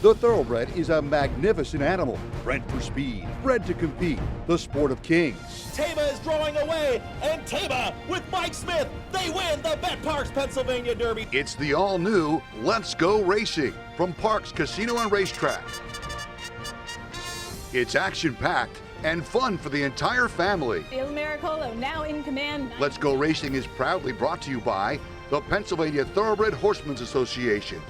The thoroughbred is a magnificent animal, bred for speed, bred to compete, the sport of kings. Tama is drawing away, and Tama with Mike Smith, they win the Parx Pennsylvania Derby. It's the all-new Let's Go Racing from Parx Casino and Racetrack. It's action-packed and fun for the entire family. Il Miracolo now in command. Let's Go Racing is proudly brought to you by the Pennsylvania Thoroughbred Horsemen's Association.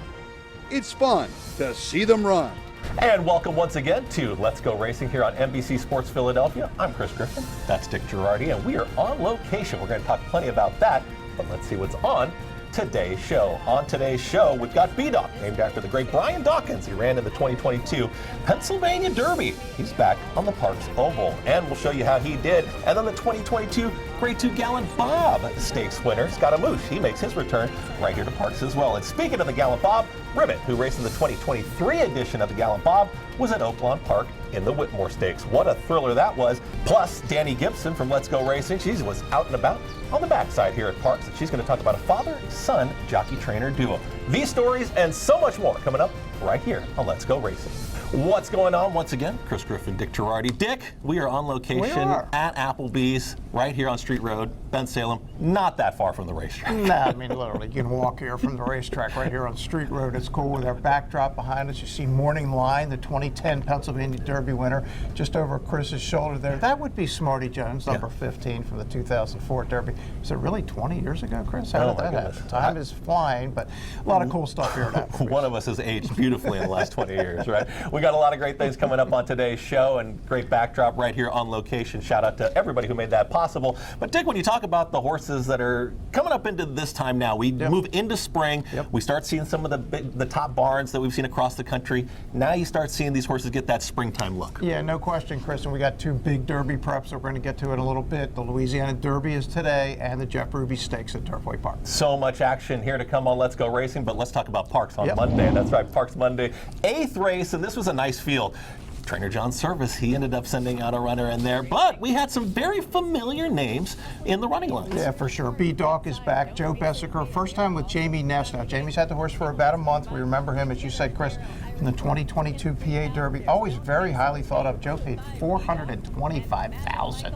It's fun to see them run. And welcome once again to Let's Go Racing here on NBC Sports Philadelphia. I'm Chris Griffin, that's Dick Jerardi, and we are on location. We're going to talk plenty about that, but let's see what's on today's show. On today's show, we've got B-Doc, named after the great Brian Dawkins. He ran in the 2022 Pennsylvania Derby. He's back on the Parx Oval, and we'll show you how he did. And then the 2022 Grade 2 Gallant Bob Stakes winner, Scaramouche. He makes his return right here to Parx as well. And speaking of the Gallant Bob, Ribbit, who raced in the 2023 edition of the Gallant Bob, was at Oaklawn Park in the Whitmore Stakes. What a thriller that was. Plus, Dani Gibson from Let's Go Racing. She was out and about on the backside here at Parx, and she's going to talk about a father-son jockey-trainer duo. These stories and so much more coming up right here on Let's Go Racing. What's going on once again? Chris Griffin, Dick Jerardi. Dick, we are on location at Applebee's right here on Street Road, Bensalem, not that far from the racetrack. Nah, I mean, literally, you can walk here from the racetrack right here on Street Road. It's cool with our backdrop behind us. You see Morning Line, the 2010 Pennsylvania Derby winner, just over Chris's shoulder there. That would be Smarty Jones, number 15 from the 2004 Derby. Was it really 20 years ago, Chris? How did that happen? Time is flying, but a lot of cool stuff here at Applebee's. One of us has aged beautifully in the last 20 years, right? We got a lot of great things coming up on today's show and great backdrop right here on location. Shout out to everybody who made that possible. But Dick, when you talk about the horses that are coming up into this time now, we move into spring, we start seeing some of the top barns that we've seen across the country. Now you start seeing these horses get that springtime look. Yeah, no question, Chris. And we got two big Derby preps that we're going to get to in a little bit. The Louisiana Derby is today, and the Jeff Ruby Stakes at Turfway Park. So much action here to come on Let's Go Racing, but let's talk about Parx on Monday. That's right, Parx Monday, 8th race, and this was a nice field. Trainer John Service, he ended up sending out a runner in there, but we had some very familiar names in the running lines. Yeah, for sure. B-Doc is back. Joe Bessiker, first time with Jamie Ness. Now, Jamie's had the horse for about a month. We remember him, as you said, Chris, in the 2022 PA Derby. Always very highly thought of. Joe paid $425,000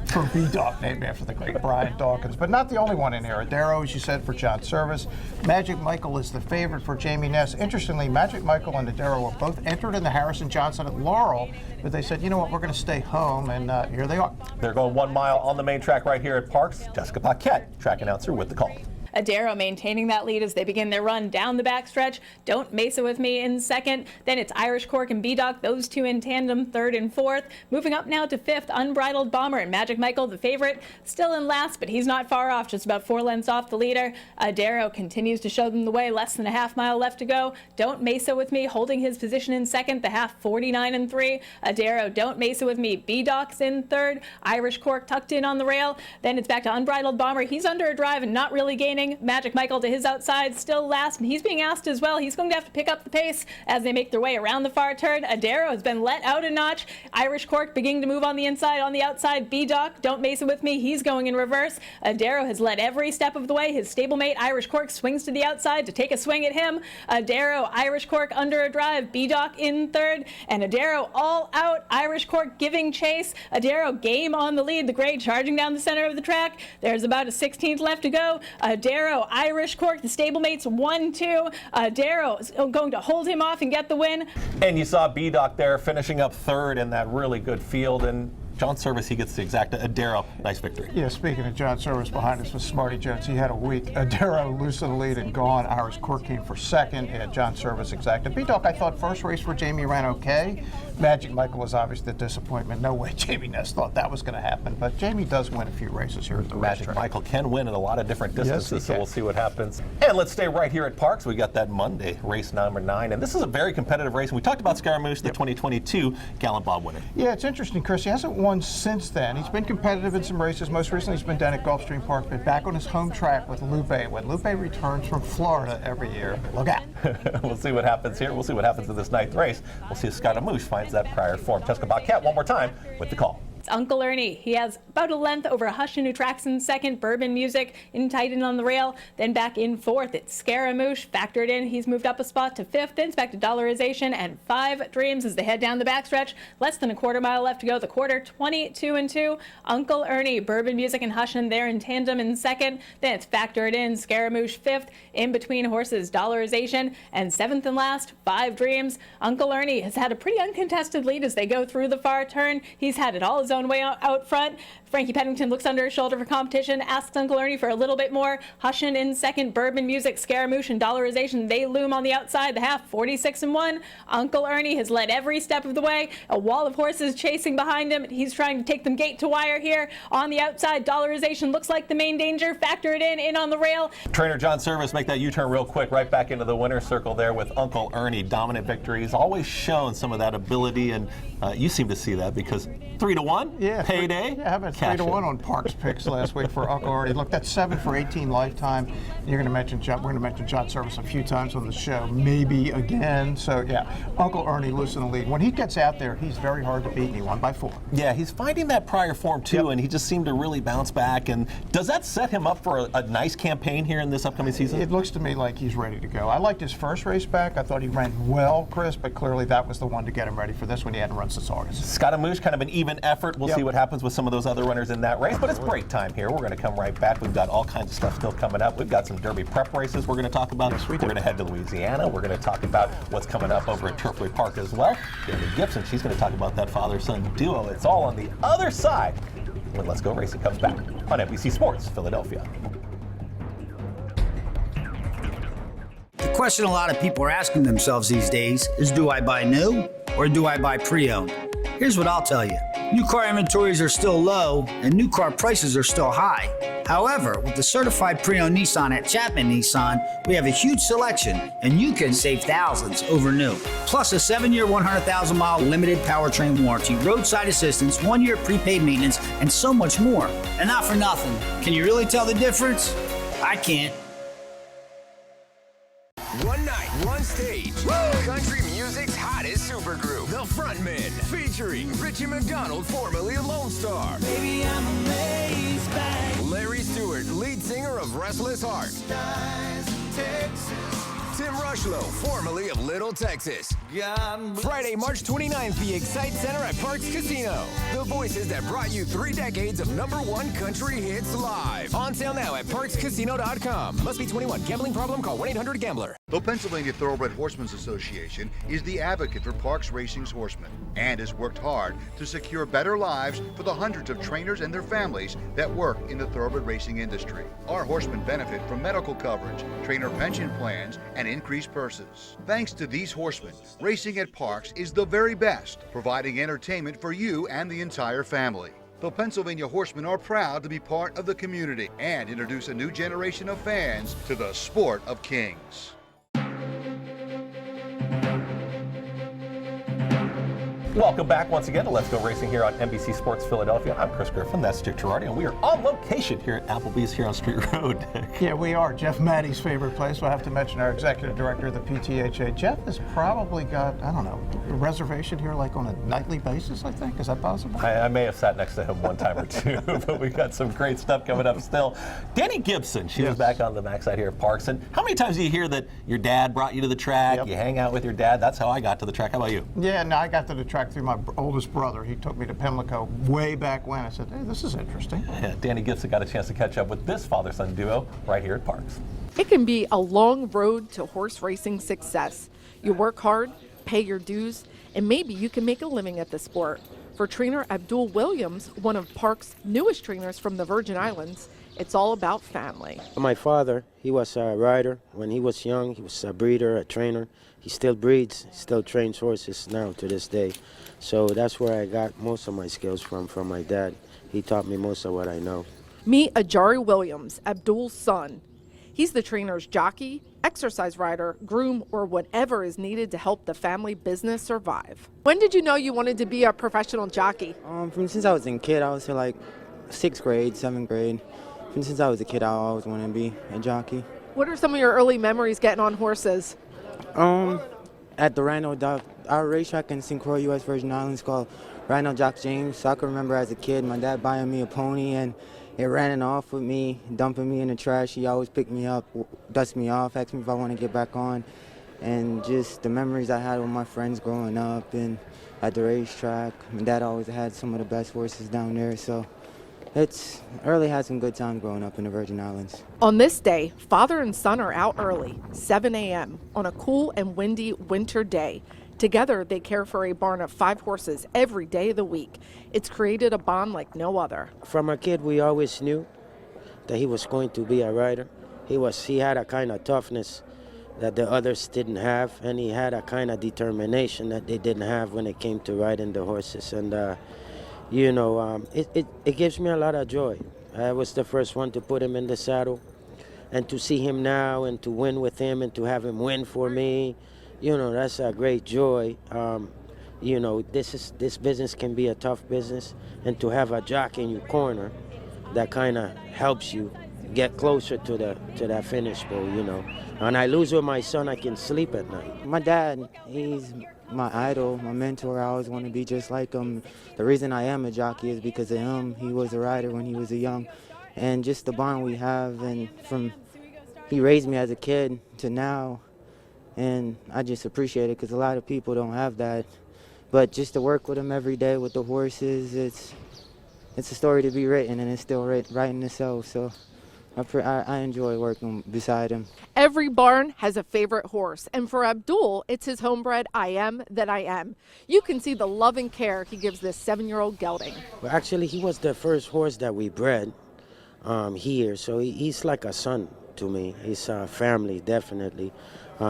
for B-Doc, named after the great Brian Dawkins. But not the only one in here. Adaro, as you said, for John Service. Magic Michael is the favorite for Jamie Ness. Interestingly, Magic Michael and Adaro were both entered in the Harrison Johnson at Laurel, but they said, you know what, we're going to stay home, and here they are. They're going 1 mile on the main track right here at Parx. Jessica Paquette, track announcer, with the call. Adaro maintaining that lead as they begin their run down the backstretch. Don't Mesa with me in second. Then it's Irish Cork and B-Doc, those two in tandem, third and fourth. Moving up now to fifth, Unbridled Bomber and Magic Michael, the favorite, still in last, but he's not far off, just about 4 lengths off the leader. Adaro continues to show them the way, less than a half mile left to go. Don't Mesa with me, holding his position in second, the half 49 and 3. Adaro, Don't Mesa with me, B-Doc's in third. Irish Cork tucked in on the rail. Then it's back to Unbridled Bomber. He's under a drive and not really gaining. Magic Michael to his outside, still last, and he's being asked as well. He's going to have to pick up the pace as they make their way around the far turn. Adaro has been let out a notch. Irish Cork beginning to move on the inside. On the outside, B-Doc, Don't Mesa with me. He's going in reverse. Adaro has led every step of the way. His stablemate, Irish Cork, swings to the outside to take a swing at him. Adaro, Irish Cork under a drive. B-Doc in third, and Adaro all out. Irish Cork giving chase. Adaro game on the lead. The grade charging down the center of the track. There's about a 16th left to go. Adaro, Irish Cork, the stablemates 1-2. Adaro is going to hold him off and get the win. And you saw B-Doc there finishing up third in that really good field, and John Service, he gets the exacta. Adaro, nice victory. Yeah, speaking of John Service, behind us was Smarty Jones. He had a week. Adaro loose of the lead and gone. Irish Cork came for second. Yeah, John Service exacta. B-Doc, I thought first race for Jamie ran okay. Magic Michael was obviously the disappointment. No way Jamie Ness thought that was going to happen. But Jamie does win a few races here at the Magic racetrack. Michael can win at a lot of different distances, Yes, so we'll see what happens. And let's stay right here at Parx. We got that Monday, race number 9. And this is a very competitive race. And we talked about Scaramouche, the 2022 Gallant Bob winner. Yeah, it's interesting, Chris. He hasn't won since then. He's been competitive in some races. Most recently, he's been down at Gulfstream Park, but back on his home track with Lupe. When Lupe returns from Florida every year, look out. We'll see what happens here. We'll see what happens in this 9th race. We'll see if Scaramouche finds that prior form. Jessica Paquette, one more time, with the call. It's Uncle Ernie. He has about a length over Hushin, who tracks in second. Bourbon Music in tight and on the rail. Then back in fourth, it's Scaramouche. Factored in, he's moved up a spot to fifth. Then it's back to Dollarization and 5 Dreams as they head down the backstretch. Less than a quarter mile left to go. The quarter, 22-2. Uncle Ernie, Bourbon Music and Hushin there in tandem in second. Then it's Factored in, Scaramouche fifth. In between horses, Dollarization, and seventh and last, 5 Dreams. Uncle Ernie has had a pretty uncontested lead as they go through the far turn. He's had it all his own way out front. Frankie Pennington looks under his shoulder for competition, asks Uncle Ernie for a little bit more. Hushin in second, Bourbon Music, Scaramouche, and Dollarization, they loom on the outside, the half, 46-1. Uncle Ernie has led every step of the way. A wall of horses chasing behind him. He's trying to take them gate to wire here. On the outside, Dollarization looks like the main danger. Factor it in on the rail. Trainer John Service, make that U-turn real quick, right back into the winner's circle there with Uncle Ernie. Dominant victories, always shown some of that ability, and you seem to see that because 3-1, yeah, payday. Yeah, how about 3-1 on Parx picks last week for Uncle Ernie? Look, that's 7 for 18 lifetime. You're going to mention John. We're going to mention John Service a few times on the show, maybe again. So yeah, Uncle Ernie loose in the lead. When he gets out there, he's very hard to beat, and he won by 4. Yeah, he's finding that prior form too, and he just seemed to really bounce back. And does that set him up for a nice campaign here in this upcoming season? It looks to me like he's ready to go. I liked his first race back. I thought he ran well, Chris, but clearly that was the one to get him ready for this one. He hadn't run since August. Scaramouche, kind of an even effort. We'll see what happens with some of those other runners in that race, but it's break time here. We're going to come right back. We've got all kinds of stuff still coming up. We've got some Derby prep races we're going to talk about. Yes, we do. We're going to head to Louisiana. We're going to talk about what's coming up over at Turfway Park as well. Dani Gibson, she's going to talk about that father-son duo. It's all on the other side when Let's Go Racing comes back on NBC Sports Philadelphia. The question a lot of people are asking themselves these days is, do I buy new or do I buy pre-owned? Here's what I'll tell you. New car inventories are still low and new car prices are still high. However, with the certified pre-owned Nissan at Chapman Nissan, we have a huge selection and you can save thousands over new. Plus a 7-year, 100,000-mile limited powertrain warranty, roadside assistance, 1-year prepaid maintenance, and so much more. And not for nothing. Can you really tell the difference? I can't. One night, one stage. Woo! Country music's hottest supergroup, The Frontmen, featuring Richie McDonald, formerly of Lone Star. Baby, I'm amazed by Larry Stewart, lead singer of Restless Heart. skies in Texas. Tim Rushlow, formerly of Little Texas. God Friday, March 29th, the Excite Center at Parx Casino. The voices that brought you 3 decades of #1 country hits live. On sale now at ParxCasino.com. Must be 21. Gambling problem? Call 1-800-GAMBLER. The Pennsylvania Thoroughbred Horsemen's Association is the advocate for Parx Racing's horsemen and has worked hard to secure better lives for the hundreds of trainers and their families that work in the thoroughbred racing industry. Our horsemen benefit from medical coverage, trainer pension plans, and increased purses. Thanks to these horsemen, racing at Parx is the very best, providing entertainment for you and the entire family. The Pennsylvania Horsemen are proud to be part of the community and introduce a new generation of fans to the sport of kings. Welcome back once again to Let's Go Racing here on NBC Sports Philadelphia. I'm Chris Griffin, that's Dick Jerardi, and we are on location here at Applebee's here on Street Road. Yeah, we are. Jeff Maddie's favorite place. We'll have to mention our executive director of the PTHA. Jeff has probably got, I don't know, a reservation here like on a nightly basis, I think. Is that possible? I may have sat next to him one time or two, but we've got some great stuff coming up still. Dani Gibson, she was back on the backside here at Parx. And how many times do you hear that your dad brought you to the track, you hang out with your dad? That's how I got to the track. How about you? Yeah, no, I got to the track through my oldest brother. He took me to Pimlico way back when. I said, hey, this is interesting. Yeah, Dani Gibson got a chance to catch up with this father-son duo right here at Parx. It can be a long road to horse racing success. You work hard, pay your dues, and maybe you can make a living at the sport. For trainer Abdul Williams, one of Parx's newest trainers from the Virgin Islands, it's all about family. My father, he was a rider. When he was young, he was a breeder, a trainer. He still breeds, still trains horses now to this day. So that's where I got most of my skills from my dad. He taught me most of what I know. Meet Ajhari Williams, Abdul's son. He's the trainer's jockey, exercise rider, groom, or whatever is needed to help the family business survive. When did you know you wanted to be a professional jockey? Since I was a kid, I was in like 6th grade, 7th grade. Since I was a kid, I always wanted to be a jockey. What are some of your early memories getting on horses? at the our racetrack in St. Croix, U.S. Virgin Islands called Rhino Jock James. So I can remember as a kid, my dad buying me a pony and it ran off with me, dumping me in the trash. He always picked me up, dust me off, asked me if I want to get back on. And just the memories I had with my friends growing up and at the racetrack. My dad always had some of the best horses down there. So I really had some good times growing up in the Virgin Islands. On this day, father and son are out early, 7 a.m., on a cool and windy winter day. Together, they care for a barn of 5 horses every day of the week. It's created a bond like no other. From a kid, we always knew that he was going to be a rider. He had a kind of toughness that the others didn't have, and he had a kind of determination that they didn't have when it came to riding the horses. And it gives me a lot of joy. I was the first one to put him in the saddle, and to see him now and to win with him and to have him win for me, that's a great joy. This business can be a tough business, and to have a jockey in your corner that kind of helps you get closer to that finish pole, When I lose with my son, I can sleep at night. My dad, he's my idol, my mentor. I always want to be just like him. The reason I am a jockey is because of him. He was a rider when he was a young, and just the bond we have. And he raised me as a kid to now, and I just appreciate it because a lot of people don't have that. But just to work with him every day with the horses, it's a story to be written, and it's still writing itself. So I enjoy working beside him. Every barn has a favorite horse, and for Abdul, it's his homebred I Am That I Am. You can see the love and care he gives this 7-year-old gelding. Well, actually, he was the first horse that we bred here, so he's like a son to me. He's family, definitely.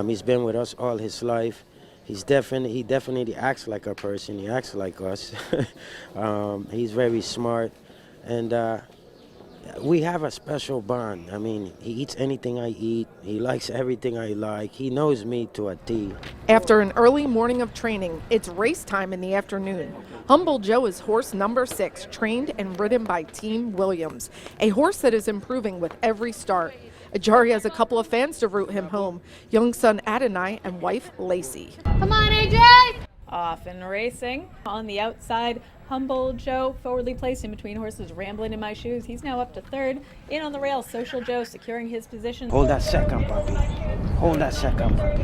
He's been with us all his life. He definitely acts like a person. He acts like us. He's very smart, and we have a special bond. I mean, he eats anything I eat. He likes everything I like. He knows me to a T. After an early morning of training, it's race time in the afternoon. Humble Joe is horse number 6, trained and ridden by Team Williams, a horse that is improving with every start. Ajhari has a couple of fans to root him home, young son Adonai and wife Lacey. Come on, AJ! Off in racing. On the outside, Humble Joe forwardly placed in between horses, Rambling in My Shoes. He's now up to 3rd. In on the rails, Social Joe securing his position. Hold that second, puppy. Hold that second, puppy.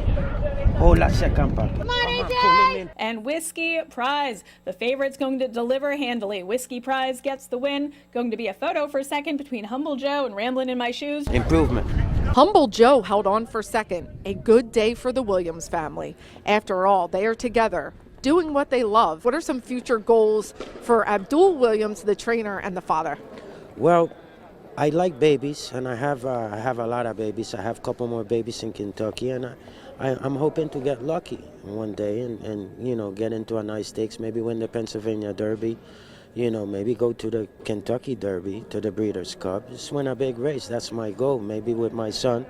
Hold that second, puppy. Come on, AJ! And Whiskey Prize, the favorite's going to deliver handily. Whiskey Prize gets the win. Going to be a photo for second between Humble Joe and Rambling in My Shoes. Improvement. Humble Joe held on for second. A good day for the Williams family. After all, they are together, doing what they love. What are some future goals for Abdul Williams, the trainer and the father? Well, I like babies, and I have a lot of babies. I have a couple more babies in Kentucky, and I'm hoping to get lucky one day and get into a nice stakes, maybe win the Pennsylvania Derby, maybe go to the Kentucky Derby, to the Breeders' Cup, just win a big race. That's my goal, maybe with my son.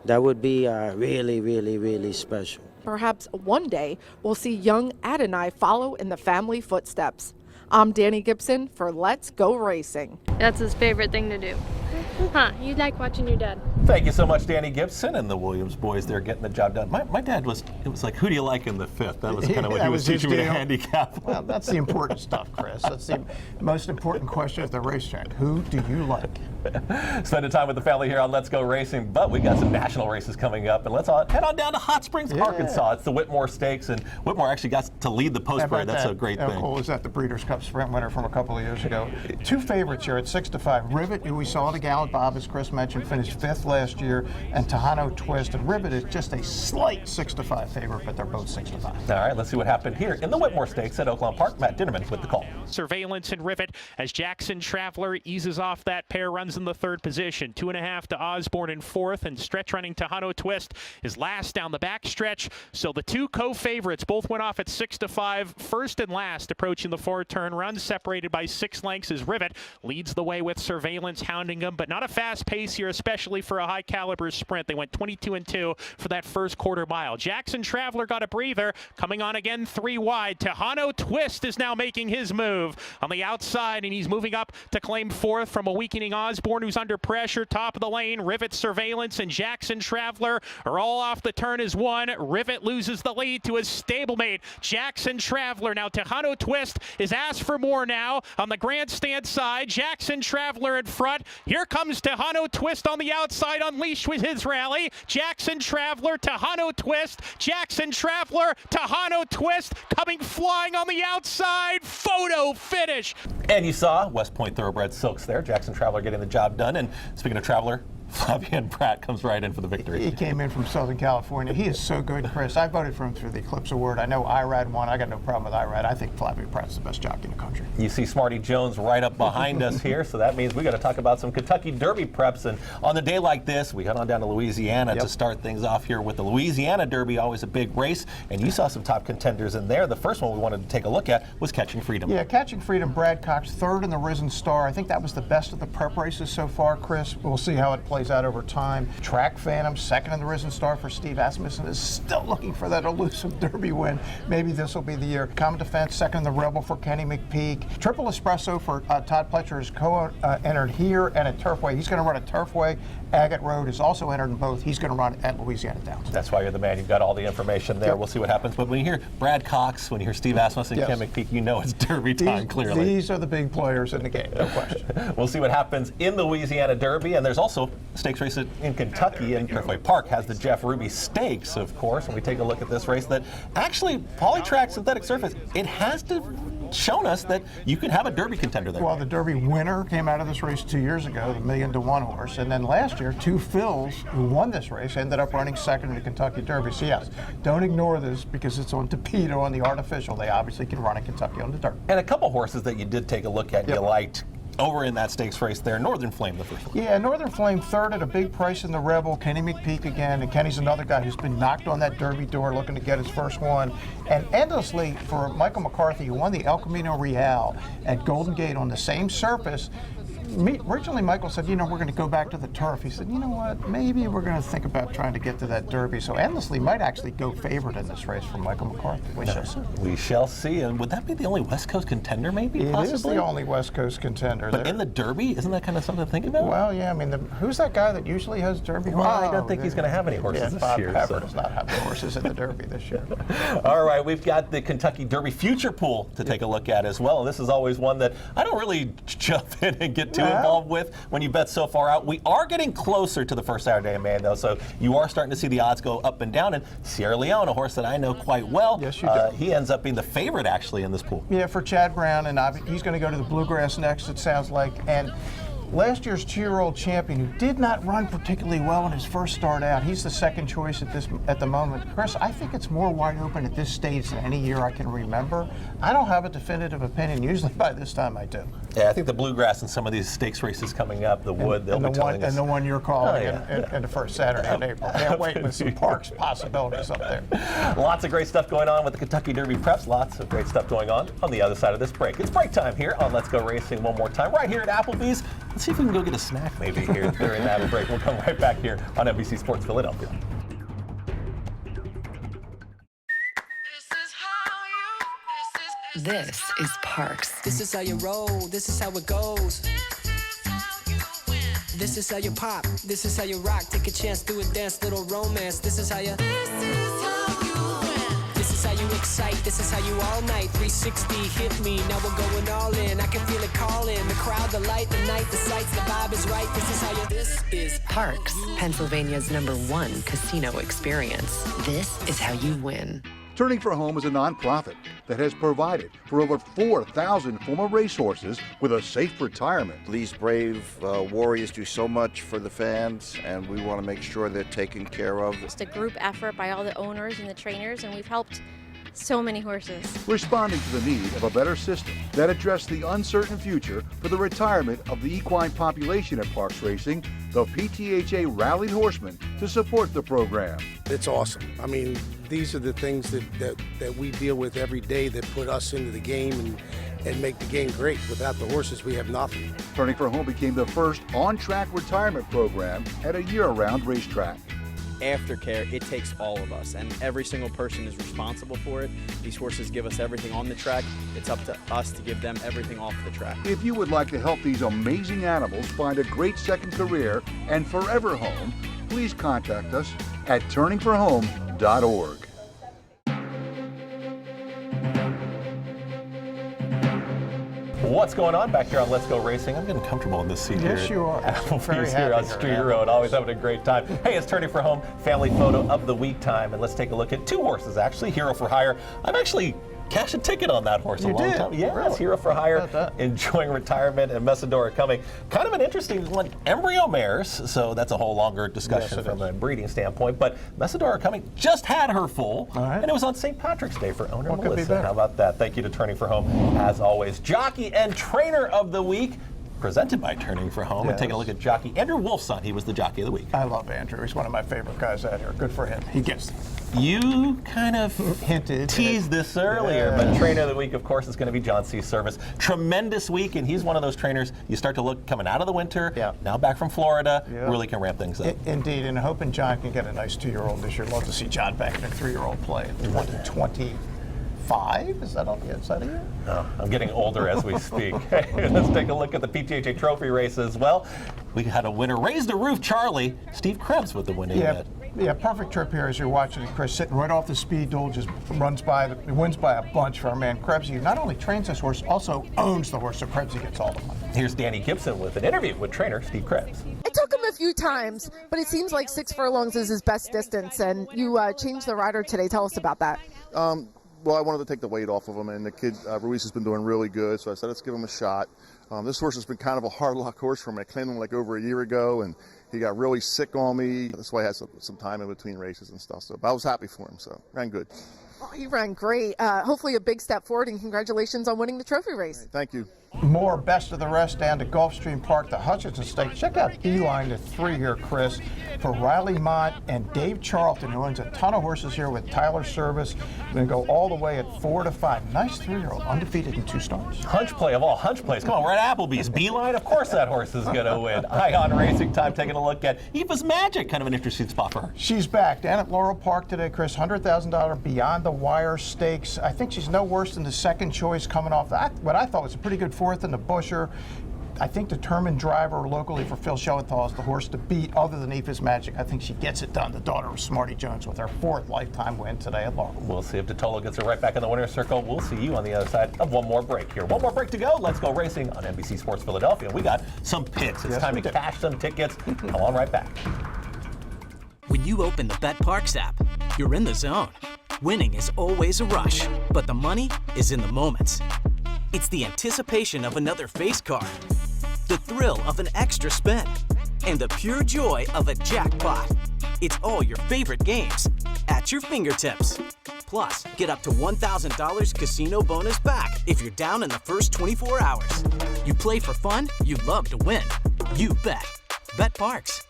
That would be really, really, really special. Perhaps one day we'll see young Adonai follow in the family footsteps. I'm Dani Gibson for Let's Go Racing. That's his favorite thing to do. Huh, you like watching your dad. Thank you so much, Dani Gibson, and the Williams boys there getting the job done. My dad was like, who do you like in the 5th? That was kind of what he was teaching me to handicap. Well, that's the important stuff, Chris. That's the most important question at the racetrack. Who do you like? Spending time with the family here on Let's Go Racing, but we got some national races coming up, and let's head on down to Hot Springs, Arkansas. It's the Whitmore Stakes, and Whitmore actually got to lead the post parade. That's a great thing. How cool is that? The Breeders' Cup Sprint winner from a couple of years ago. 2 favorites here at 6-5. Rivet, who we saw at the Gallant Bob, as Chris mentioned, finished 5th last year, and Tejano Twist. And Rivet is just a slight 6-5 favorite, but they're both 6-5. All right, let's see what happened here in the Whitmore Stakes at Oaklawn Park. Matt Dinnerman with the call. Surveillance and Rivet as Jackson Traveler eases off that pair, runs in the 3rd position. 2.5 to Osborne in 4th, and stretch running Tejano Twist is last down the back stretch. So the 2 co-favorites both went off at 6-5. First and last approaching the 4-turn run, separated by 6 lengths as Rivet leads the way with Surveillance hounding them, but not a fast pace here, especially for a high caliber sprint. They went 22-2 for that first quarter mile. Jackson Traveler got a breather, coming on again 3 wide. Tejano Twist is now making his move on the outside, and he's moving up to claim 4th from a weakening Osborne. Osborne, who's under pressure, top of the lane. Rivet Surveillance and Jackson Traveler are all off the turn as one. Rivet loses the lead to his stablemate, Jackson Traveler. Now Tejano Twist is asked for more now on the grandstand side. Jackson Traveler in front. Here comes Tejano Twist on the outside, unleashed with his rally. Jackson Traveler, Tejano Twist, Jackson Traveler, Tejano Twist coming flying on the outside. Photo finish. And you saw West Point Thoroughbred Silks there. Jackson Traveler getting the job done. And speaking of Traveler, Fabian Pratt comes right in for the victory. He came in from Southern California. He is so good, Chris. I voted for him through the Eclipse Award. I know IRAD won. I got no problem with IRAD. I think Fabian Pratt's the best jockey in the country. You see Smarty Jones right up behind us here, so that means we got to talk about some Kentucky Derby preps. And on the day like this, we head on down to Louisiana to start things off here with the Louisiana Derby, always a big race. And you saw some top contenders in there. The first one we wanted to take a look at was Catching Freedom. Yeah, Catching Freedom, Brad Cox, third in the Risen Star. I think that was the best of the prep races so far, Chris. We'll see how it plays out over time. Track Phantom, second in the Risen Star for Steve Asmussen, is still looking for that elusive Derby win. Maybe this will be the year. Common Defense, second in the Rebel for Kenny McPeak. Triple Espresso for Todd Pletcher is co-entered here and at Turfway. He's going to run at Turfway. Agate Road is also entered in both. He's going to run at Louisiana Downs. That's why you're the man. You've got all the information there. We'll see what happens. But when you hear Brad Cox, when you hear Steve Asmussen, Ken McPeak, you know it's Derby time, clearly. These are the big players in the game, no question. We'll see what happens in the Louisiana Derby. And there's also stakes races in Kentucky, and Turfway Park has the Jeff Ruby Stakes, of course. And we take a look at this race that actually, Polytrack Synthetic Surface, it has shown us that you can have a Derby contender there. Well, the Derby winner came out of this race 2 years ago, the 1,000,000-to-1 horse. And then last year, two Phils who won this race ended up running second in the Kentucky Derby. So yes, don't ignore this because it's on Torpedo on the artificial. They obviously can run in Kentucky on the dirt. And a couple horses that you did take a look at, you liked over in that stakes race there. Northern Flame, the first one. Yeah, Northern Flame third at a big price in the Rebel. Kenny McPeak again, and Kenny's another guy who's been knocked on that Derby door looking to get his first one. And endlessly for Michael McCarthy, who won the El Camino Real at Golden Gate on the same surface. Originally, Michael said, we're going to go back to the turf. He said, you know what, maybe we're going to think about trying to get to that Derby. So Endlessly might actually go favorite in this race for Michael McCarthy. We shall see. We shall see. And would that be the only West Coast contender, maybe, possibly? It is the only West Coast contender. But in the Derby, isn't that kind of something to think about? Well, yeah, I mean, who's that guy that usually has Derby? Well, I don't think he's going to have any horses this year. Bob Pepper does not have the horses in the Derby this year. All right, we've got the Kentucky Derby future pool to take a look at as well. And this is always one that I don't really jump in and get too involved with when you bet so far out. We are getting closer to the first Saturday of May, though, so you are starting to see the odds go up and down. And Sierra Leone, a horse that I know quite well, yes, you do. He ends up being the favorite, actually, in this pool. Yeah, for Chad Brown, and he's going to go to the Bluegrass next, it sounds like. And last year's 2-year-old champion who did not run particularly well in his first start out. He's the second choice at the moment. Chris, I think it's more wide open at this stage than any year I can remember. I don't have a definitive opinion. Usually by this time I do. Yeah, I think the Bluegrass and some of these stakes races coming up, the Wood, they'll be telling us. And the one you're calling in the first Saturday in April. Can't wait with some Parx possibilities up there. Lots of great stuff going on with the Kentucky Derby preps. Lots of great stuff going on the other side of this break. It's break time here on Let's Go Racing one more time, right here at Applebee's. Let's see if we can go get a snack maybe here during that break. We'll come right back here on NBC Sports Philadelphia. This is Parx. This is how you roll, this is how it goes. This is how you pop, this is how you rock. Take a chance, do a dance, little romance. This is how you. This is how you excite, this is how you all night. 360 hit me, now we're going all in. I can feel it calling, the crowd, the light, the night, the sights, the vibe is right. This is how you. This is Parx, Pennsylvania's #1 casino experience. This is how you win. Turning for Home is a nonprofit that has provided for over 4,000 former racehorses with a safe retirement. These brave warriors do so much for the fans, and we want to make sure they're taken care of. It's a group effort by all the owners and the trainers, and we've helped so many horses. Responding to the need of a better system that addressed the uncertain future for the retirement of the equine population at Parx Racing, the PTHA rallied horsemen to support the program. It's awesome. I mean, these are the things that we deal with every day that put us into the game and make the game great. Without the horses, we have nothing. Turning for Home became the first on-track retirement program at a year-round racetrack. Aftercare, it takes all of us, and every single person is responsible for it. These horses give us everything on the track. It's up to us to give them everything off the track. If you would like to help these amazing animals find a great second career and forever home, please contact us at turningforhome.org. What's going on back here on Let's Go Racing? I'm getting comfortable in this seat here. Yes, you are. Applebee's here on Street Road, always having a great time. Hey, it's Turning for Home family photo of the week time, and let's take a look at two horses actually. Hero for Hire. I've actually cashed a ticket on that horse a long time. Yes, really? Hero for Hire, enjoying retirement, and Messidora coming. Kind of an interesting one. Embryo mares, so that's a whole longer discussion from a breeding standpoint. But Messidora coming, just had her foal, and it was on St. Patrick's Day for owner Melissa. How about that? Thank you to Turning for Home, as always. Jockey and Trainer of the Week, presented by Turning for Home. And taking a look at Jockey Andrew Wolf's son. He was the Jockey of the Week. I love Andrew. He's one of my favorite guys out here. Good for him. He gets them. You kind of teased this earlier, but Trainer of the Week, of course, is going to be John C. Service. Tremendous week, and he's one of those trainers you start to look coming out of the winter, now back from Florida, really can ramp things up. Indeed, and hoping John can get a nice 2-year-old this year. Love to see John back in a 3-year-old play in 2025. Is that on the inside of you? No, I'm getting older as we speak. Let's take a look at the PTHA Trophy race as well. We had a winner. Raise the Roof, Charlie. Steve Krebs with the winning bid. Yeah, perfect trip here as you're watching it, Chris, sitting right off the speed duel, just wins by a bunch for our man Krebs. He not only trains this horse, also owns the horse, so Krebs gets all the money. Here's Dani Gibson with an interview with trainer Steve Krebs. It took him a few times, but it seems like 6 furlongs is his best distance, and you changed the rider today. Tell us about that. Well, I wanted to take the weight off of him, and the kid, Ruiz, has been doing really good, so I said, let's give him a shot. This horse has been kind of a hard luck horse for me. I claimed him like over a year ago, and he got really sick on me. That's why I had some time in between races and stuff. So, but I was happy for him, so ran good. Oh, he ran great. Hopefully a big step forward, and congratulations on winning the trophy race. Right, thank you. More best of the rest down to Gulfstream Park, the Hutchinson Stakes. Check out Beeline, the 3 here, Chris, for Riley Mott and Dave Charlton, who owns a ton of horses here with Tyler Service. Going to go all the way at 4 to 5. Nice 3-year-old, undefeated in 2 starts. Hunch play of all hunch plays. Come on, we're at Applebee's. Beeline, of course that horse is going to win. Ion Racing Time, taking a look at Eva's Magic, kind of an interesting spot for her. She's back down at Laurel Park today, Chris. $100,000 Beyond the Wire Stakes. I think she's no worse than the second choice coming off what I thought was a pretty good 4th in the Busher. I think determined driver locally for Phil Schoenthal is the horse to beat other than Eva's Magic. I think she gets it done. The daughter of Smarty Jones with her 4th lifetime win today at Laurel. We'll see if DeTolo gets her right back in the winner's circle. We'll see you on the other side of one more break here. One more break to go. Let's Go Racing on NBC Sports Philadelphia. We got some picks. It's time to cash some tickets. Come on right back. When you open the Parx app, you're in the zone. Winning is always a rush, but the money is in the moments. It's the anticipation of another face card, the thrill of an extra spin, and the pure joy of a jackpot. It's all your favorite games at your fingertips. Plus, get up to $1,000 casino bonus back if you're down in the first 24 hours. You play for fun, you love to win. You bet. Bet Parx.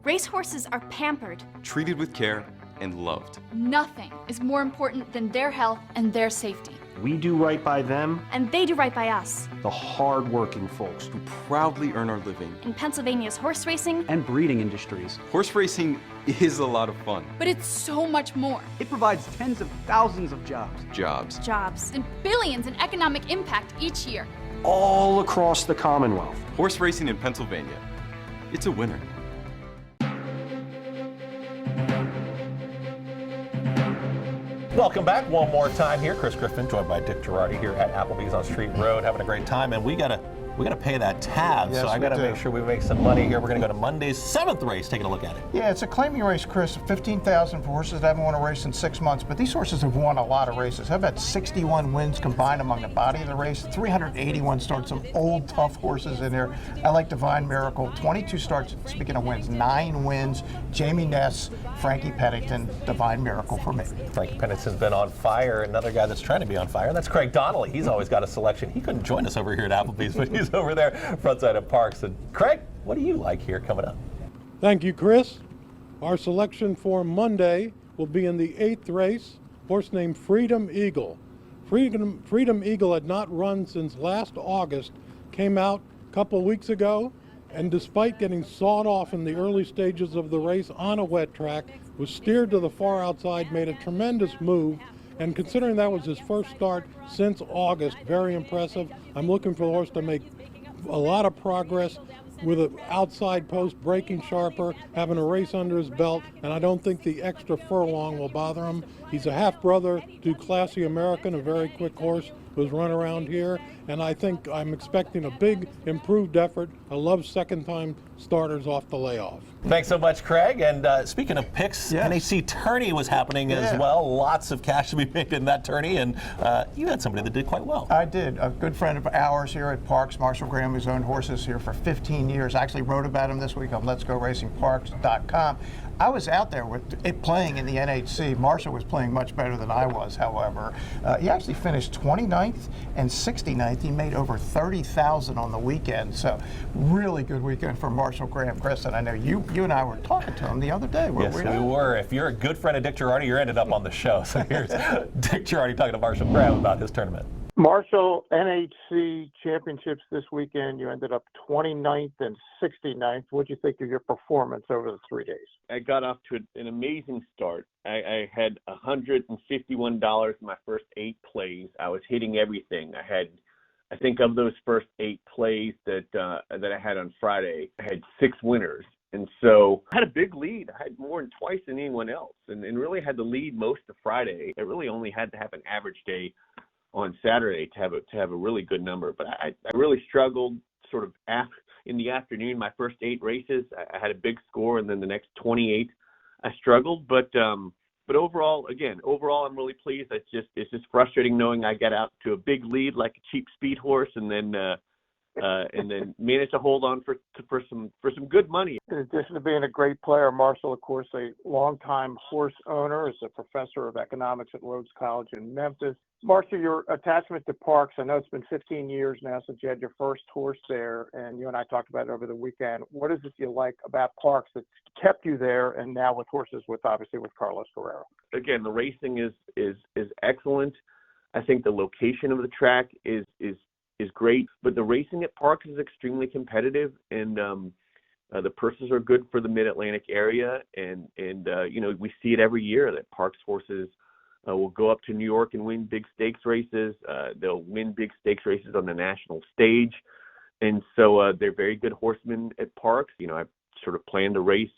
Racehorses are pampered. Treated with care and loved. Nothing is more important than their health and their safety. We do right by them. And they do right by us. The hard-working folks who proudly earn our living. In Pennsylvania's horse racing and breeding industries. Horse racing is a lot of fun. But it's so much more. It provides tens of thousands of jobs. Jobs. And billions in economic impact each year. All across the Commonwealth. Horse racing in Pennsylvania. It's a winner. Welcome back one more time here. Chris Griffin, joined by Dick Jerardi here at Applebee's on Street Road, having a great time. And we got a we got to pay that tab, Yes, so I got to make sure we make some money here. We're going to go to Monday's 7th race, taking a look at it. Yeah, it's a claiming race, Chris. 15,000 for horses that haven't won a race in 6 months, but these horses have won a lot of races. How about 61 wins combined among the body of the race? 381 starts, some old, tough horses in there. I like Divine Miracle. 22 starts, speaking of wins, 9 wins. Jamie Ness, Frankie Pennington, Divine Miracle for me. Frankie Pennington's been on fire. Another guy that's trying to be on fire, that's Craig Donnelly. He's always got a selection. He couldn't join us over here at Applebee's, but he's over there front side of Parx. And Craig, what do you like here coming up? Thank you, Chris. Our selection for Monday will be in the 8th race, horse named Freedom Eagle. Freedom Eagle had not run since last August, came out a couple weeks ago, and despite getting sawed off in the early stages of the race on a wet track, was steered to the far outside, made a tremendous move, and considering that was his first start since August, very impressive. I'm looking for the horse to make a lot of progress with an outside post, breaking sharper, having a race under his belt, and I don't think the extra furlong will bother him. He's a half-brother to Classy American, a very quick horse who's run around here, and I think I'm expecting a big improved effort. I love second-time starters off the layoff. Thanks so much, Craig. And speaking of picks, NHC tourney was happening as well. Lots of cash to be made in that tourney, and you had somebody that did quite well. I did. A good friend of ours here at Parx, Marshall Graham, who's owned horses here for 15 years. I actually wrote about him this week on Let'sGoRacingParks.com. I was out there with it playing in the NHC. Marshall was playing much better than I was, however. He actually finished 29th and 69th. He made over $30,000 on the weekend. So really good weekend for Marshall Graham. Chris, and I know you and I were talking to him the other day. Yes, we were. If you're a good friend of Dick Jerardi, you're ended up on the show. So here's Dick Jerardi talking to Marshall Graham about his tournament. Marshall, NHC championships this weekend. You ended up 29th and 69th. What do you think of your performance over the 3 days? I got off to an amazing start. I had $151 in my first 8 plays. I was hitting everything. I think of those first 8 plays that I had on Friday, I had 6 winners. And so I had a big lead. I had more than twice than anyone else, and really had the lead most of Friday. I really only had to have an average day on Saturday to have a really good number. But I really struggled sort of in the afternoon. My first 8 races, I had a big score, and then the next 28, I struggled. But overall, I'm really pleased. It's just frustrating knowing I got out to a big lead like a cheap speed horse, and then managed to hold on for some good money. In addition to being a great player, Marshall, of course, a longtime horse owner, is a professor of economics at Rhodes College in Memphis. Marshall, your attachment to Parx, I know it's been 15 years now since you had your first horse there, and you and I talked about it over the weekend. What is it you like about Parx that's kept you there, and now with horses obviously with Carlos Ferrero? Again, the racing is excellent. I think the location of the track is great, but the racing at Parx is extremely competitive, and the purses are good for the Mid-Atlantic area, and we see it every year that Parx horses will go up to New York and win big stakes races. They'll win big stakes races on the national stage, and so they're very good horsemen at Parx. I sort of plan to race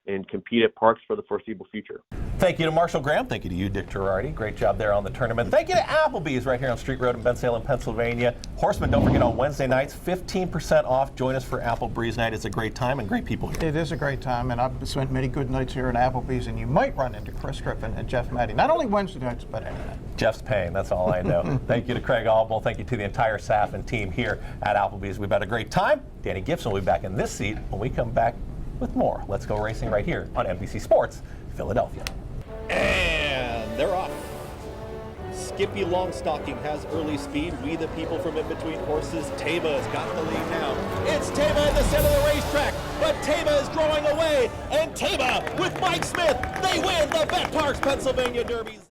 and compete at Parx for the foreseeable future. Thank you to Marshall Graham. Thank you to you, Dick Jerardi. Great job there on the tournament. Thank you to Applebee's right here on Street Road in Bensalem, Pennsylvania. Horsemen, don't forget on Wednesday nights, 15% off. Join us for Apple Breeze Night. It's a great time and great people here. It is a great time, and I've spent many good nights here at Applebee's, and you might run into Chris Griffin and Jeff Maddy. Not only Wednesday nights, but any night. Jeff's paying, that's all I know. Thank you to Craig Allbull. Thank you to the entire staff and team here at Applebee's. We've had a great time. Dani Gibson will be back in this seat when we come back with more Let's Go Racing right here on NBC Sports Philadelphia. And they're off. Skippy Longstocking has early speed. We the people from in between horses. Tama's got the lead now. It's Tama in the center of the racetrack, but Tama is drawing away. And Tama with Mike Smith, they win the Bet Parx Pennsylvania Derbies.